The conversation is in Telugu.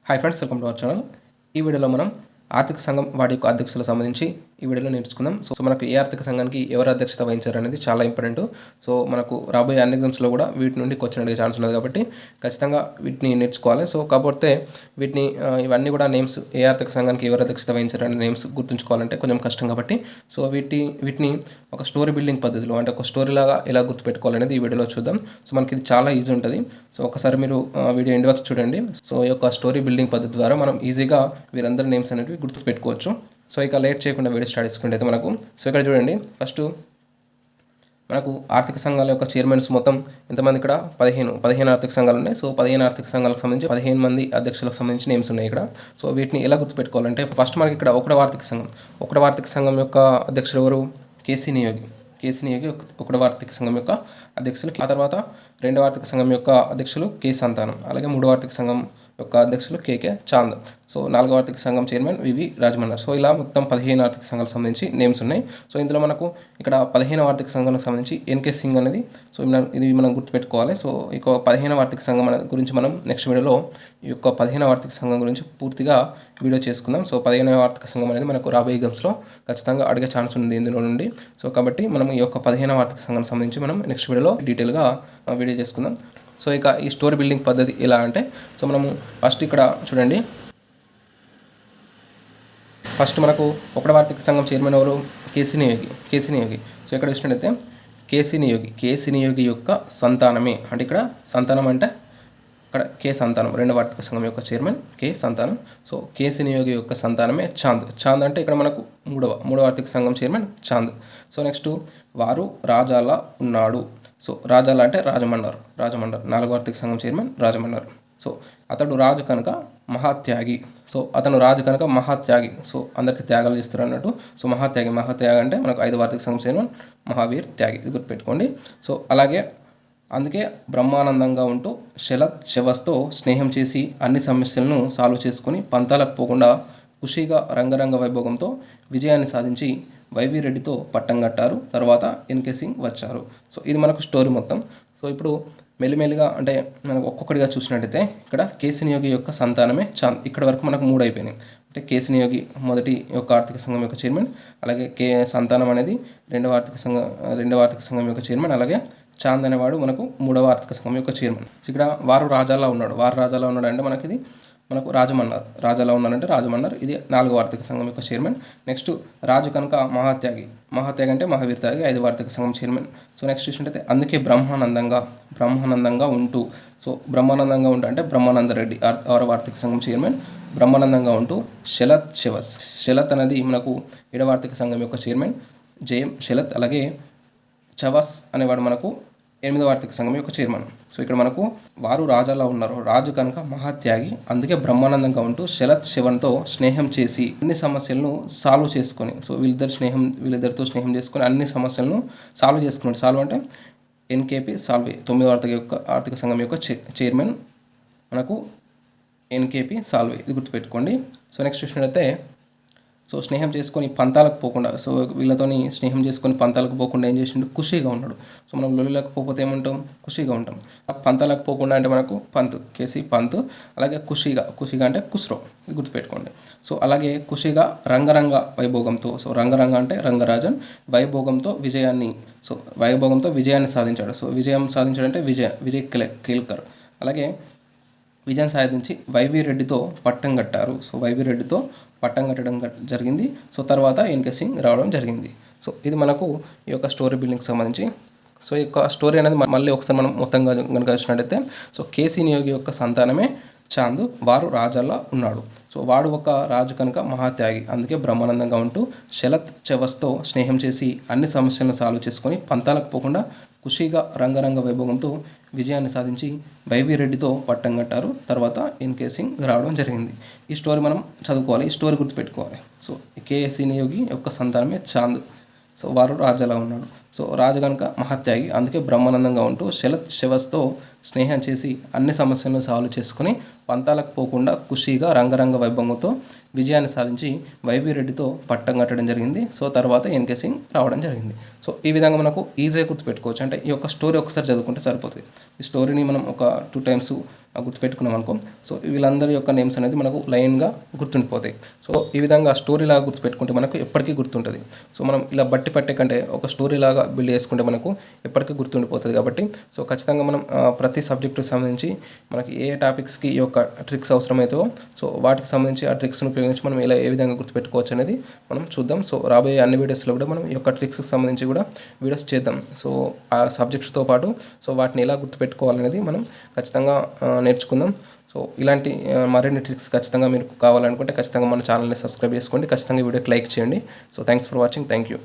Hi friends, welcome to our channel. ఈ వీడియోలో మనం ఆర్థిక సంఘం వాటి యొక్క అధ్యక్షులకు సంబంధించి ఈ వీడియోలో నేర్చుకుందాం. సో మనకు ఏ ఆర్థిక సంఘానికి ఎవరు అధ్యక్షత వహించారు అనేది చాలా ఇంపార్టెంట్. సో మనకు రాబోయే అన్ని ఎగ్జామ్స్లో కూడా వీటి నుండి క్వశ్చన్ అడిగే ఛాన్స్ ఉన్నది కాబట్టి ఖచ్చితంగా వీటిని నేర్చుకోవాలి. సో కాకపోతే వీటిని ఇవన్నీ కూడా నేమ్స్ ఏ ఆర్థిక సంఘానికి ఎవరు అధ్యక్షత వహించారు అనే నేమ్స్ గుర్తుంచుకోవాలంటే కొంచెం కష్టం కాబట్టి సో వీటిని ఒక స్టోరీ బిల్డింగ్ పద్ధతిలో అంటే ఒక స్టోరీ లాగా ఎలా గుర్తుపెట్టుకోవాలనేది ఈ వీడియోలో చూద్దాం. సో మనకి ఇది చాలా ఈజీ ఉంటుంది. సో ఒకసారి మీరు వీడియో ఎండ్ వరకు చూడండి. సో ఈ యొక్క స్టోరీ బిల్డింగ్ పద్ధతి ద్వారా మనం ఈజీగా వీరందరి నేమ్స్ అనేవి గుర్తుపెట్టుకోవచ్చు. సో ఇక లేట్ చేయకుండా వీడియో స్టార్ట్ చేసుకుంటే మనకు సో ఇక్కడ చూడండి, ఫస్ట్ మనకు ఆర్థిక సంఘాల యొక్క చైర్మన్స్ మొత్తం ఎంతమంది ఇక్కడ 15 ఆర్థిక సంఘాలు ఉన్నాయి. సో 15 ఆర్థిక సంఘాలకు సంబంధించి 15 మంది అధ్యక్షులకు సంబంధించి నేమ్స్ ఉన్నాయి ఇక్కడ. సో వీటిని ఎలా గుర్తుపెట్టుకోవాలంటే ఫస్ట్ మనకి ఇక్కడ ఒకటవ ఆర్థిక సంఘం యొక్క అధ్యక్షుడు ఎవరు? కేసీ నియోగి ఒకటవ ఆర్థిక సంఘం యొక్క అధ్యక్షులు. ఆ తర్వాత రెండవ ఆర్థిక సంఘం యొక్క అధ్యక్షులు కే సంతానం, అలాగే మూడవ ఆర్థిక సంఘం యొక్క అధ్యక్షులు కేకే చాంద్. సో నాలుగవ ఆర్థిక సంఘం చైర్మన్ వివి రాజమన్నారు. సో ఇలా మొత్తం 15 ఆర్థిక సంఘాలకు సంబంధించి నేమ్స్ ఉన్నాయి. సో ఇందులో మనకు ఇక్కడ 15వ ఆర్థిక సంఘానికి సంబంధించి ఎన్కే సింగ్ అనేది ఇది మనం గుర్తుపెట్టుకోవాలి. సో ఇక 15వ ఆర్థిక సంఘం గురించి మనం నెక్స్ట్ వీడియోలో ఈ యొక్క 15వ ఆర్థిక సంఘం గురించి పూర్తిగా వీడియో చేసుకుందాం. సో 15వ ఆర్థిక సంఘం అనేది మనకు రాబోయే ఎగ్జామ్స్లో ఖచ్చితంగా అడిగే ఛాన్స్ ఉంది ఇందులో నుండి. సో కాబట్టి మనం ఈ యొక్క 15వ ఆర్థిక సంఘానికి సంబంధించి మనం నెక్స్ట్ వీడియోలో డీటెయిల్గా వీడియో చేసుకుందాం. సో ఇక ఈ స్టోరీ బిల్డింగ్ పద్ధతి ఎలా అంటే, సో మనము ఫస్ట్ ఇక్కడ చూడండి, ఫస్ట్ మనకు ఒకటవ ఆర్థిక సంఘం చైర్మన్ ఎవరు? కేసీ నియోగి. సో ఇక్కడ చూసినట్టయితే కేసీ నియోగి యొక్క సంతానమే, అంటే ఇక్కడ సంతానం అంటే ఇక్కడ కే సంతానం, రెండవ ఆర్థిక సంఘం యొక్క చైర్మన్ కే సంతానం. సో కేసీ నియోగి యొక్క సంతానమే చాంద్ అంటే ఇక్కడ మనకు మూడవ ఆర్థిక సంఘం చైర్మన్ చాంద్. సో నెక్స్ట్ వారు రాజాలా ఉన్నాడు. సో రాజాలా అంటే రాజమన్నారు. నాలుగవ ఆర్థిక సంఘం చైర్మన్ రాజమన్నారు. సో అతడు రాజు కనుక మహాత్యాగి. సో అందరికి త్యాగాలు చేస్తారు అన్నట్టు. సో మహాత్యాగి అంటే మనకు ఐదవ ఆర్థిక సంఘం చైర్మన్ మహావీర్ త్యాగి, ఇది గుర్తుపెట్టుకోండి. సో అలాగే అందుకే బ్రహ్మానందంగా ఉంటూ శవస్తో స్నేహం చేసి అన్ని సమస్యలను సాల్వ్ చేసుకుని పంతాలకు పోకుండా ఖుషీగా రంగరంగ వైభోగంతో విజయాన్ని సాధించి వైవి రెడ్డితో పట్టం కట్టారు. తర్వాత ఎన్కే సింగ్ వచ్చారు. సో ఇది మనకు స్టోరీ మొత్తం. సో ఇప్పుడు మెల్లిమెల్లిగా అంటే మనకు ఒక్కొక్కటిగా చూసినట్టయితే ఇక్కడ కేసీ నియోగి యొక్క సంతానమే చాంద్. ఇక్కడ వరకు మనకు 3 అయిపోయినాయి. అంటే కేసీ నియోగి మొదటి యొక్క ఆర్థిక సంఘం యొక్క చైర్మన్, అలాగే సంతానం అనేది రెండవ ఆర్థిక సంఘం యొక్క చైర్మన్, అలాగే చాంద్ అనేవాడు మనకు మూడవ ఆర్థిక సంఘం యొక్క చైర్మన్. సో ఇక్కడ వారు రాజాలా ఉన్నాడు అంటే మనకు రాజాలా ఉన్నాడంటే రాజమన్నారు. ఇది నాలుగవ ఆర్థిక సంఘం యొక్క చైర్మన్. నెక్స్ట్ రాజు కనుక మహాత్యాగి అంటే మహావీర్ త్యాగి, ఐదవ ఆర్థిక సంఘం చైర్మన్. సో నెక్స్ట్ చూసినట్టయితే అందుకే బ్రహ్మానందంగా ఉంటూ. సో బ్రహ్మానందంగా ఉంటూ అంటే బ్రహ్మానంద రెడ్డి ఆరవ ఆర్థిక సంఘం చైర్మన్. బ్రహ్మానందంగా ఉంటూ శలత్ అనేది మనకు ఏడవ ఆర్థిక సంఘం యొక్క చైర్మన్ జేఎం శలత్, అలాగే చవాస్ అనేవాడు మనకు 8వ ఆర్థిక సంఘం యొక్క చైర్మన్. సో ఇక్కడ మనకు వారు రాజాలా ఉన్నారు, రాజు కనుక మహాత్యాగి, అందుకే బ్రహ్మానందంగా ఉంటూ శివన్తో స్నేహం చేసి అన్ని సమస్యలను సాల్వ్ చేసుకొని. సో వీళ్ళిద్దరితో స్నేహం చేసుకొని అన్ని సమస్యలను సాల్వ్ చేసుకున్నాడు. సాల్వ్ అంటే ఎన్కేపీ సాల్వే, 9వ ఆర్థిక సంఘం యొక్క చైర్మన్ మనకు ఎన్కేపీ సాల్వే, ఇది గుర్తుపెట్టుకోండి. సో నెక్స్ట్ చూసినట్లయితే సో స్నేహం చేసుకొని పంతాలకు పోకుండా, సో వీళ్ళతోని స్నేహం చేసుకొని పంతాలకు పోకుండా ఏం చేసిండు? ఖుషీగా ఉన్నాడు. సో మనం లొల్లిలకు పోతే ఏమంటాం? ఖుషీగా ఉంటాం. పంతాలకు పోకుండా అంటే మనకు కేసీ పంత్, అలాగే ఖుషీగా అంటే ఖుస్రో, ఇది గుర్తుపెట్టుకోండి. సో అలాగే ఖుషీగా రంగరంగ వైభోగంతో, సో రంగరంగ అంటే రంగరాజన్, వైభోగంతో విజయాన్ని సాధించాడు. సో విజయం సాధించాడంటే విజయ్ కేల్కర్. అలాగే విజయం సాధించి వైవి రెడ్డితో పట్టం కట్టారు. సో వైవి రెడ్డితో పట్టం కట్టడం జరిగింది. సో తర్వాత ఎన్కే సింగ్ రావడం జరిగింది. సో ఇది మనకు ఈ యొక్క స్టోరీ బిల్డింగ్కి సంబంధించి. సో ఈ యొక్క స్టోరీ అనేది మళ్ళీ ఒకసారి మనం మొత్తంగా కనుక చూసినట్టయితే, సో కేసీ నియోగి యొక్క సంతానమే చాంద్, వారు రాజాలా ఉన్నాడు. సో వాడు ఒక రాజు కనుక మహాత్యాగి, అందుకే బ్రహ్మానందంగా ఉంటూ చవస్తో స్నేహం చేసి అన్ని సమస్యలను సాల్వ్ చేసుకొని పంతాలకు పోకుండా ఖుషీగా రంగరంగ వైభోగంతో విజయాన్ని సాధించి వైవి రెడ్డితో పట్టం కట్టారు. తర్వాత ఎన్కే సింగ్ రావడం జరిగింది. ఈ స్టోరీ మనం చదువుకోవాలి, ఈ స్టోరీ గుర్తుపెట్టుకోవాలి. సో కేసీ నియోగి యొక్క సంతానమే చాంద్. సో వారు రాజాలా ఉన్నాడు. సో రాజు కనుక మహాత్యాగి, అందుకే బ్రహ్మానందంగా ఉంటూ శవస్తో స్నేహం చేసి అన్ని సమస్యలను సాల్వ్ చేసుకుని పంతాలకు పోకుండా ఖుషీగా రంగరంగ వైభవంతో విజయాన్ని సాధించి వైవి రెడ్డితో పట్టం కట్టడం జరిగింది. సో తర్వాత ఎన్కే సింగ్ రావడం జరిగింది. సో ఈ విధంగా మనకు ఈజీగా గుర్తుపెట్టుకోవచ్చు. అంటే ఈ యొక్క స్టోరీ ఒకసారి చదువుకుంటే సరిపోతుంది. ఈ స్టోరీని మనం ఒక 2 టైమ్స్ గుర్తుపెట్టుకున్నాం అనుకో, సో వీళ్ళందరి యొక్క నేమ్స్ అనేది మనకు లైన్గా గుర్తుండిపోతాయి. సో ఈ విధంగా స్టోరీ లాగా గుర్తుపెట్టుకుంటే మనకు ఎప్పటికీ గుర్తుంటుంది. సో మనం ఇలా బట్టి పట్టే కంటే ఒక స్టోరీ లాగా బిల్డ్ చేసుకుంటే మనకు ఎప్పటికీ గుర్తుండిపోతుంది. కాబట్టి సో ఖచ్చితంగా మనం ప్రతి సబ్జెక్టుకి సంబంధించి మనకి ఏ టాపిక్స్కి ఈ యొక్క ట్రిక్స్ అవసరమవుతాయో సో వాటికి సంబంధించి ఆ ట్రిక్స్ను ఉపయోగించి మనం ఇలా ఏ విధంగా గుర్తుపెట్టుకోవచ్చు అనేది మనం చూద్దాం. సో రాబోయే అన్ని వీడియోస్లో కూడా మనం ఈ యొక్క ట్రిక్స్కి సంబంధించి కూడా వీడియోస్ చేద్దాం. సో ఆ సబ్జెక్ట్స్తో పాటు సో వాటిని ఎలా గుర్తుపెట్టుకోవాలనేది మనం ఖచ్చితంగా నేర్చుకుందాం. సో ఇలాంటి మరిన్ని ట్రిక్స్ ఖచ్చితంగా మీరు కావాలనుకుంటే ఖచ్చితంగా మన ఛానల్ని సబ్స్క్రైబ్ చేసుకోండి. ఖచ్చితంగా వీడియోకి లైక్ చేయండి. So thanks for watching. Thank you.